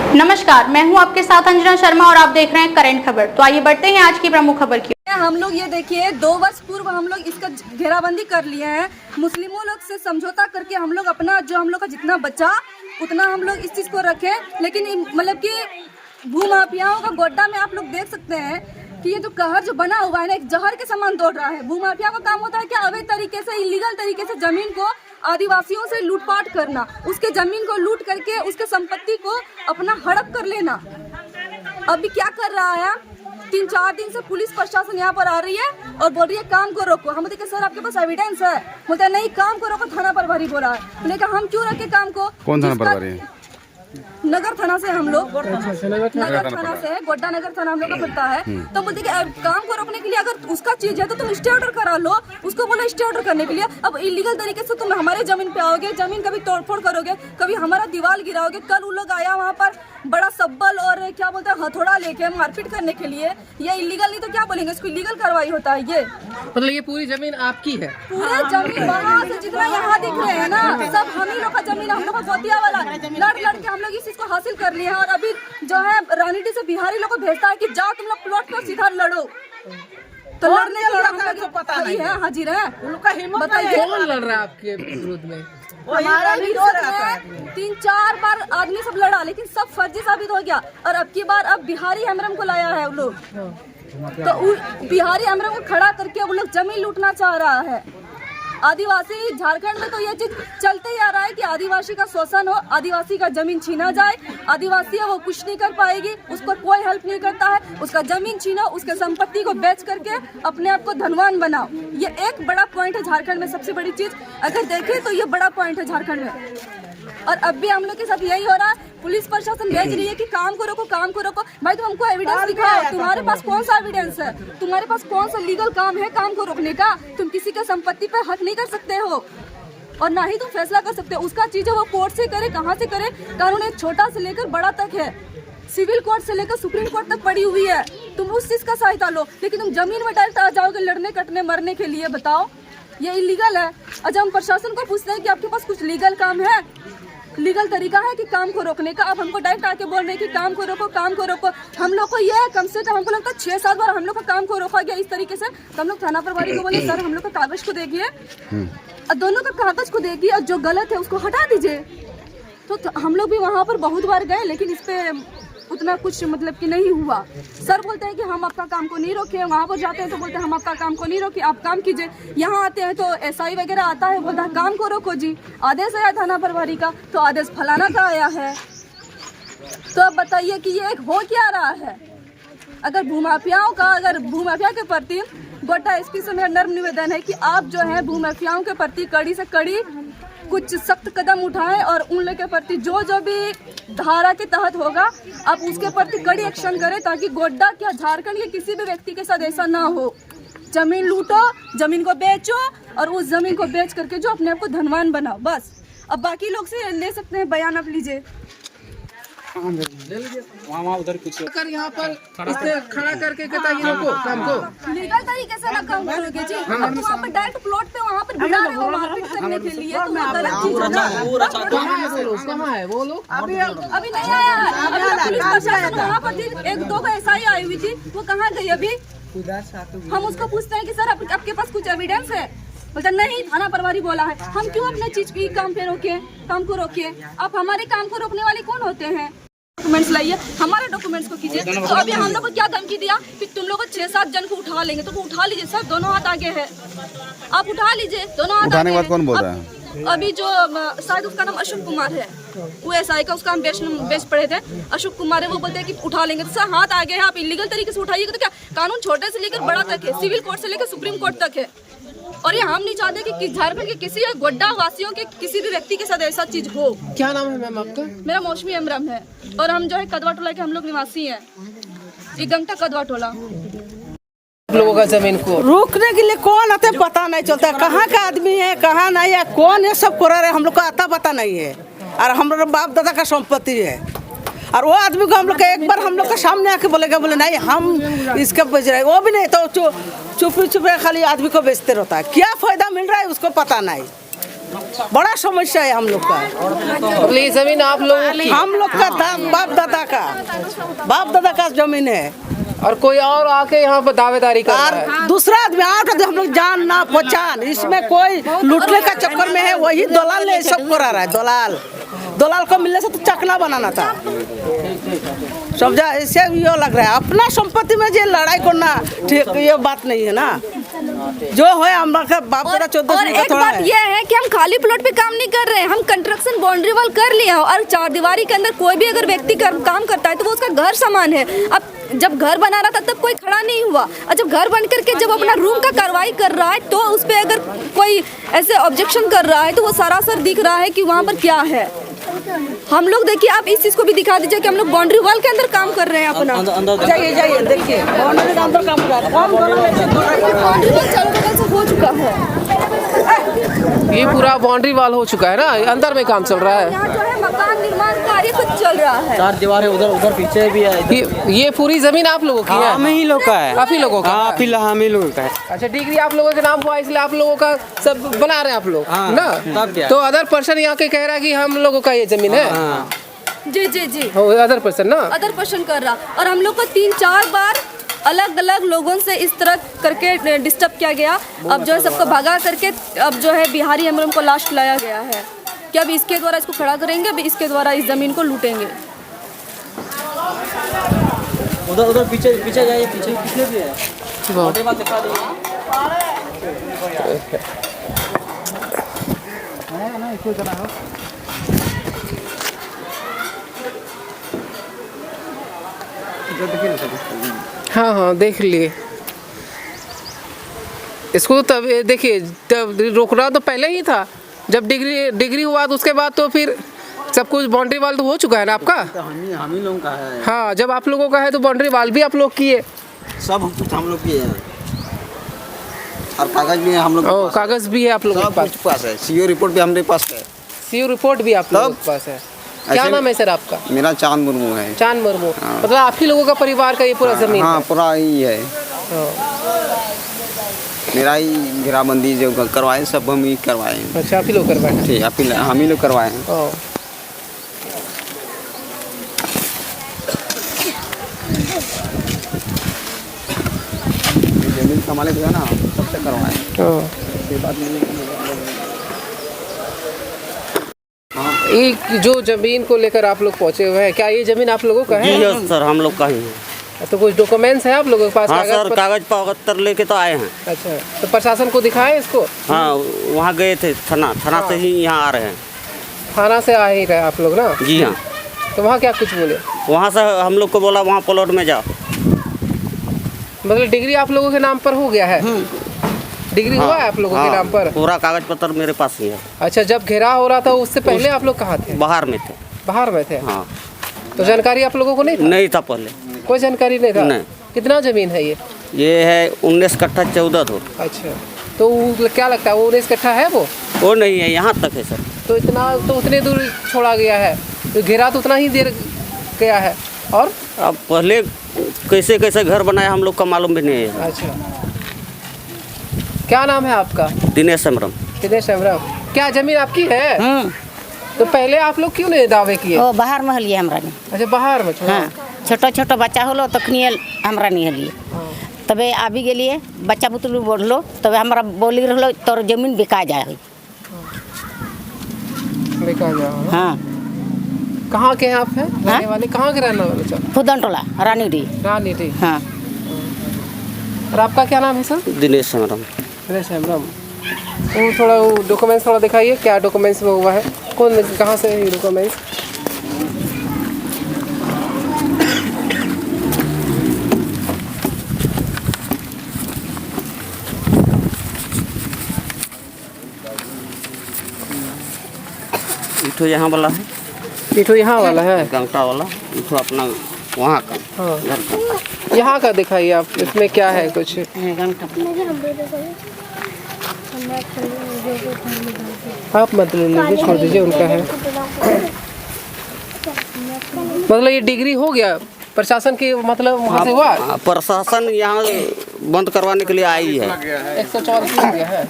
नमस्कार, मैं हूं आपके साथ अंजना शर्मा और आप देख रहे हैं करंट खबर। तो आइए बढ़ते हैं आज की प्रमुख खबर की। हम लोग ये देखिए 2 वर्ष पूर्व हम लोग इसका घेराबंदी कर लिए हैं। मुस्लिमों लोग से समझौता करके हम लोग अपना जो हम लोग का जितना बचा उतना हम लोग इस चीज़ को रखें। लेकिन मतलब कि भूमाफियाओं का गोड्डा में आप लोग देख सकते हैं कि ये जो कहर जो बना हुआ है ना, एक जहर के समान दौड़ रहा है। भूमाफिया का काम होता है कि अवैध तरीके से, इलीगल तरीके से जमीन को आदिवासियों से लूटपाट करना, उसके जमीन को लूट करके उसके संपत्ति को अपना हड़प कर लेना। अभी क्या कर रहा है, 3-4 दिन से पुलिस प्रशासन यहाँ पर आ रही है और बोल रही है काम को रोको। हम बोलते सर आपके पास एविडेंस है? बोलते हैं नहीं, काम को रोको, थाना प्रभारी बोला है। मैंने कहा हम क्यों रखे काम को? कौन थाना प्रभारी है? नगर थाना से हम लोग, नगर थाना से है, गोड्डा नगर थाना हम लोग का पड़ता है। तो बोलते कि काम को रोकने के लिए अगर उसका चीज है तो तुम स्टे ऑर्डर करा लो। उसको बोलो स्टे ऑर्डर करने के लिए। अब इलीगल तरीके से तुम हमारे जमीन पे आओगे, जमीन कभी तोड़फोड़ करोगे, कभी हमारा दीवार गिराओगे। कल उन लोग आया वहाँ पर बड़ा सब्बल और क्या बोलते हैं हथौड़ा लेके मारपीट करने के लिए। ये इलीगल नहीं तो क्या बोलेंगे, इसको इलीगल कार्रवाई होता है। ये मतलब ये पूरी जमीन आपकी है? पूरे जमीन वहाँ से जितना यहाँ दिख रहे हैं ना, सब हम ही लोग का जमीन, हम लोग का गोतिया वाला। लड़ के हम लोग इस चीज को हासिल कर लिए हैं। और अभी जो है रानीडी से बिहारी लोग को भेजता है कि जाओ तुम लोग प्लॉट पर सीधा लड़ो। तो लड़ने के लिए तो पता नहीं है, हाजिर है। बताइए कौन लड़ रहा है आपके विरोध में? हमारा विरोध में 3-4 बार आदमी सब लड़ा, लेकिन सब फर्जी साबित हो गया। और अब की बार अब बिहारी हेमरम को लाया है वो लोग। तो बिहारी हेमरम को खड़ा करके वो लोग जमीन लूटना चाह रहा है। आदिवासी झारखंड में तो ये चीज चलते ही आ रहा है कि आदिवासी का शोषण हो, आदिवासी का जमीन छीना जाए। आदिवासी है वो कुछ नहीं कर पाएगी, उसको कोई हेल्प नहीं करता है। उसका जमीन छीनो, उसके संपत्ति को बेच करके अपने आप को धनवान बनाओ। ये एक बड़ा पॉइंट है झारखंड में, सबसे बड़ी चीज अगर देखें तो ये बड़ा पॉइंट है झारखंड में। और अब भी हम लोग के साथ यही हो रहा है। पुलिस प्रशासन भेज रही है कि काम को रोको, काम को रोको। भाई तुम हमको एविडेंस दिखाओ, तुम्हारे पास कौन सा एविडेंस है? तुम्हारे पास कौन सा लीगल काम है काम को रोकने का? तुम किसी के संपत्ति पर हक नहीं कर सकते हो और ना ही तुम फैसला कर सकते हो। उसका चीज है वो कोर्ट से करे, कहाँ से करे। कानून एक छोटा से लेकर बड़ा तक है, सिविल कोर्ट से लेकर सुप्रीम कोर्ट तक पड़ी हुई है। तुम उस चीज का सहायता लो, लेकिन तुम जमीन में डायरेक्ट आ जाओगे लड़ने कटने मरने के लिए। बताओ, ये इलीगल है। और जब हम प्रशासन को पूछते हैं कि आपके पास कुछ लीगल काम है, लीगल तरीका है कि काम को रोकने का, आप हमको डायरेक्ट आके बोल रहे हैं कि काम को रोको, काम को रोको। हम लोग को ये कम से कम हमको लगता है 6-7 बार हम लोग का काम को रोका गया इस तरीके से। तो हम लोग थाना प्रभारी को बोले सर हम लोग का कागज को देखिए और दोनों का कागज को देखिए और जो गलत है उसको हटा दीजिए। तो हम लोग भी वहाँ पर बहुत बार गए, लेकिन इस पे उतना कुछ मतलब कि नहीं हुआ। सर बोलते हैं कि हम आपका काम को नहीं रोके। वहाँ पर जाते हैं तो बोलते हैं हम आपका काम को नहीं रोके, आप काम कीजिए। यहाँ आते हैं तो एसआई वगैरह आता है, बोलता है काम को रोको जी। आदेश आया थाना प्रभारी का तो आदेश फलाना का आया है। तो अब बताइए कि ये एक हो क्या रहा है? अगर भूमाफियाओं का, अगर भूमाफिया के प्रति गोड्डा एसपी से मेरा नर्म निवेदन है कि आप जो है भूमाफियाओं के प्रति कड़ी से कड़ी कुछ सख्त कदम उठाएं और उन लोगों के प्रति जो भी धारा के तहत होगा आप उसके प्रति कड़ी एक्शन करें, ताकि गोड्डा क्या झारखंड के किसी भी व्यक्ति के साथ ऐसा ना हो। जमीन लूटो, जमीन को बेचो और उस जमीन को बेच करके जो अपने आप को धनवान बनाओ, बस। अब बाकी लोग से ले सकते हैं बयान, आप लीजिए। वहाँ उधर कुछ कर यहाँ पर इससे खड़ा करके कहता है को काम को लीगल तरीके से ना काम करोगे जी। अब वहाँ पर डायरेक्ट प्लॉट पे वहाँ पर बिठा रहे हो मारपीट करने के लिए, तो वो गलत चीज है ना। कहाँ है वो लोग? कहाँ है वो लोग? अभी नहीं आया है। अभी तो पुलिस प्रशासन वहाँ पर थी, 1-2 को एसआई आई हुई थी, वो कहाँ गई अभी? हम उसको पूछते हैं कि सर आपके पास कुछ एविडेंस है? बोलता नहीं, थाना प्रभारी बोला है। हम क्यों अपने चीज की काम पे रोके, काम को रोके? आप हमारे काम को रोकने वाले कौन होते हैं? डॉक्यूमेंट्स लाइए, हमारे डॉक्यूमेंट्स को कीजिए। तो अभी हम लोग को क्या धमकी दिया कि तुम लोग 6-7 जन को उठा लेंगे, तो वो उठा लीजिए सर, दोनों हाथ आगे है, आप उठा लीजिए, दोनों हाथ उठाने के बाद आगे कौन बोल है। रहा है? अभी जो शायद उसका नाम अशोक कुमार है, वो एसआई का उसका हम बेच पड़े थे, अशोक कुमार है, वो बोलते हैं कि उठा लेंगे। तो सर हाथ आगे है, आप इलीगल तरीके से उठाइएगा तो क्या? कानून छोटे से लेकर बड़ा तक है, सिविल कोर्ट से लेकर सुप्रीम कोर्ट तक है। और ये हम नहीं चाहते कि झारखंड के किसी गोड्डा वासियों के किसी भी व्यक्ति के साथ ऐसा चीज हो। क्या नाम है मैम आपका? मेरा मौसमी हेमरम है और हम जो है कदवा टोला के हम लोग निवासी हैं, ये गंगटा कदवा टोला। लोगों का जमीन को रोकने के लिए कौन आते पता नहीं चलता, कहाँ का आदमी है कहाँ नहीं है, कौन ये सब कर रहे हम लोग को आता पता नहीं है। और हम लोग बाप दादा का संपत्ति है और वो आदमी को हम लोग एक बार हम लोग के सामने आके बोलेगा, बोले नहीं हम इसका बेच रहे, वो भी नहीं तो चुप खाली आदमी को बेचते रहता है। क्या फायदा मिल रहा है उसको पता नहीं। बड़ा समस्या है हम लोग का। ये जमीन आप लोगों की? हम लोग का बाप दादा बाप दादा का जमीन है। और कोई और आके यहाँ पर दावेदारी कर रहा और है। दूसरा आदमी आके हम लोग जान ना पहचान, इसमें कोई लूटने का चक्कर में है, वही दलाल ने सब करा रहा है। दलाल को मिलने से तो चकला बनाना था, समझा। इससे ये लग रहा है अपना संपत्ति में ये लड़ाई करना ठीक, ये बात नहीं है ना। जो है हम बाप दादा 14 और एक थोड़ा बात है। ये है कि हम खाली प्लॉट पे काम नहीं कर रहे हैं, हम कंस्ट्रक्शन बाउंड्री वॉल कर लिए हैं और चार दीवारी के अंदर कोई भी अगर व्यक्ति काम करता है तो वो उसका घर समान है। अब जब घर बना रहा था तब कोई खड़ा नहीं हुआ, और जब घर बन करके जब अपना रूम का कार्रवाई कर रहा है तो उस पर अगर कोई ऐसे ऑब्जेक्शन कर रहा है तो वो सरासर दिख रहा है कि वहाँ पर क्या है। हम लोग देखिए, आप इस चीज को भी दिखा दीजिए कि हम लोग बाउंड्री वॉल के अंदर काम कर रहे हैं अपना। जाइए देखिए बाउंड्री के अंदर काम कर रहा है। बाउंड्री वॉल चारों बगल से हो चुका है, ये पूरा बाउंड्री वॉल हो चुका है ना, अंदर में काम चल रहा है। यहाँ जो है मकान निर्माण कार्य कुछ चल रहा है। चार दीवारें उधर पीछे भी है। ये पूरी जमीन आप लोगों की है? हम ही लोग का है। आप ही लोगों का? हाँ, हम ही लोगों का है। अच्छा, डिग्री आप लोगों के नाम हुआ इसलिए आप लोगों का सब बना रहे हैं आप लोग, हाँ, ना? तब क्या? तो अदर पर्सन यहाँ के कह रहा है कि हम लोगों का ये जमीन है। हाँ। जी जी जी, अदर पर्सन ना? अदर क्वेश्चन कर रहा, और हम लोग को 3-4 बार अलग अलग लोगों से इस तरह करके डिस्टर्ब किया गया। अब जो है सबको भगा करके अब जो है बिहारी एमरम को लास्ट लाया गया है कि अब इसके द्वारा इसको खड़ा करेंगे, अब इसके द्वारा इस जमीन को लूटेंगे। उधर पीछे जाइए, पीछे भी है। छोटे बात दिखा दीजिए। हाँ हाँ, देख लिए इसको। तब देखिए, तब रोकना तो पहले ही था, जब डिग्री हुआ तो उसके बाद तो फिर सब कुछ बाउंड्री वाल तो हो चुका है ना आपका। हम ही लोगों का है। हाँ, जब आप लोगों का है तो बाउंड्री वाल भी आप लोग किए, सब कुछ हम लोग किए हैं, और कागज भी है हम लोग। कागज भी है आप लोगों के सब कुछ पास है। सीओ रिपोर्ट भी हमारे पास है। सीओ रिपोर्ट भी आप लोगों के पास है। क्या नाम है सर आपका? मेरा चांद मुर्मू है। चांद मुर्मू। मतलब आप ही लोगों का परिवार का ये पूरा जमीन हाँ, है? पूरा ही है। मेरा ही घेराबंदी जो करवाए सब हम ही करवाए हैं। अच्छा, आप ही लोग करवाए? ठीक, हम ही लोग करवाए हैं। जमीन का मालिक है ना, सबसे करवाए। एक जो जमीन को लेकर आप लोग पहुंचे हुए हैं, क्या ये जमीन आप लोगों का है? जी सर, हम लोग का ही है। तो कुछ डॉक्यूमेंट्स है आप लोगों के पास? हाँ सर, कागज पत्र लेके तो आए हैं। अच्छा, तो प्रशासन को दिखाए इसको? हाँ, वहाँ गए थे थाना से ही यहाँ आ रहे हैं। थाना से आ ही रहे आप लोग ना? जी हाँ। तो वहाँ क्या कुछ बोले? वहाँ से हम लोग को बोला वहाँ प्लॉट में जाओ। मतलब डिग्री आप लोगों के नाम पर हो गया है? डिग्री हुआ है आप लोगों के नाम पर? पूरा कागज पत्र मेरे पास ही है। अच्छा, जब घेराव हो रहा था उससे पहले आप लोग कहाँ थे? बाहर में थे। बाहर में थे? हाँ। तो जानकारी आप लोगों को नहीं था? नहीं था पहले, कोई जानकारी नहीं था? नहीं। कितना जमीन है ये? ये है 19 कट्ठा 14 धुर। अच्छा, तो क्या लगता है वो 19 कट्ठा है? वो नहीं है, यहाँ तक है सर। तो इतना तो उतने दूर छोड़ा गया है, तो घेरा तो उतना ही देर गया है। और अब पहले कैसे कैसे घर बनाया हम लोग का मालूम भी नहीं है। अच्छा, क्या नाम है आपका? दिनेश हेम्ब्रम। दिनेश हेम्ब्रम। क्या जमीन आपकी है? तो पहले आप लोग क्यों नहीं दावे किए? ओ बाहर में हलिए हमरा ने। अच्छा, बाहर में छोड़ा? हाँ, छोटा छोटा बच्चा होलो तखनी हमरा नहीं हलिए। तबे आबी गेलिए, बच्चा बुतलू बढ़लो, तबे हमरा बोली रहलो तोर जमीन बिका जाए। बिका जाओ। हाँ। कहाँ के हैं आप? हैं रहने वाले? कहाँ के रहने वाले? चल, फुदन टोला रानीडी। रानीडी। हाँ। और आपका क्या नाम है सर? दिनेश हेम्ब्रम। दिनेश हेम्ब्रम। वो थोड़ा वो डॉक्यूमेंट्स थोड़ा दिखाइए, क्या डॉक्यूमेंट्स में हुआ है? कौन, कहाँ से है ये डॉक्यूमेंट्स? इठो यहाँ वाला है, इठो यहाँ वाला है, गंगटा वाला। इठो अपना वहाँ का हाँ। घर का। यहाँ का दिखाइए आप, इसमें क्या है कुछ? आप मत ले लीजिए, छोड़ दीजिए, उनका है। मतलब ये डिग्री हो गया प्रशासन की, मतलब वहाँ से हुआ? प्रशासन यहाँ बंद करवाने के लिए आई है। 144 हो गया है।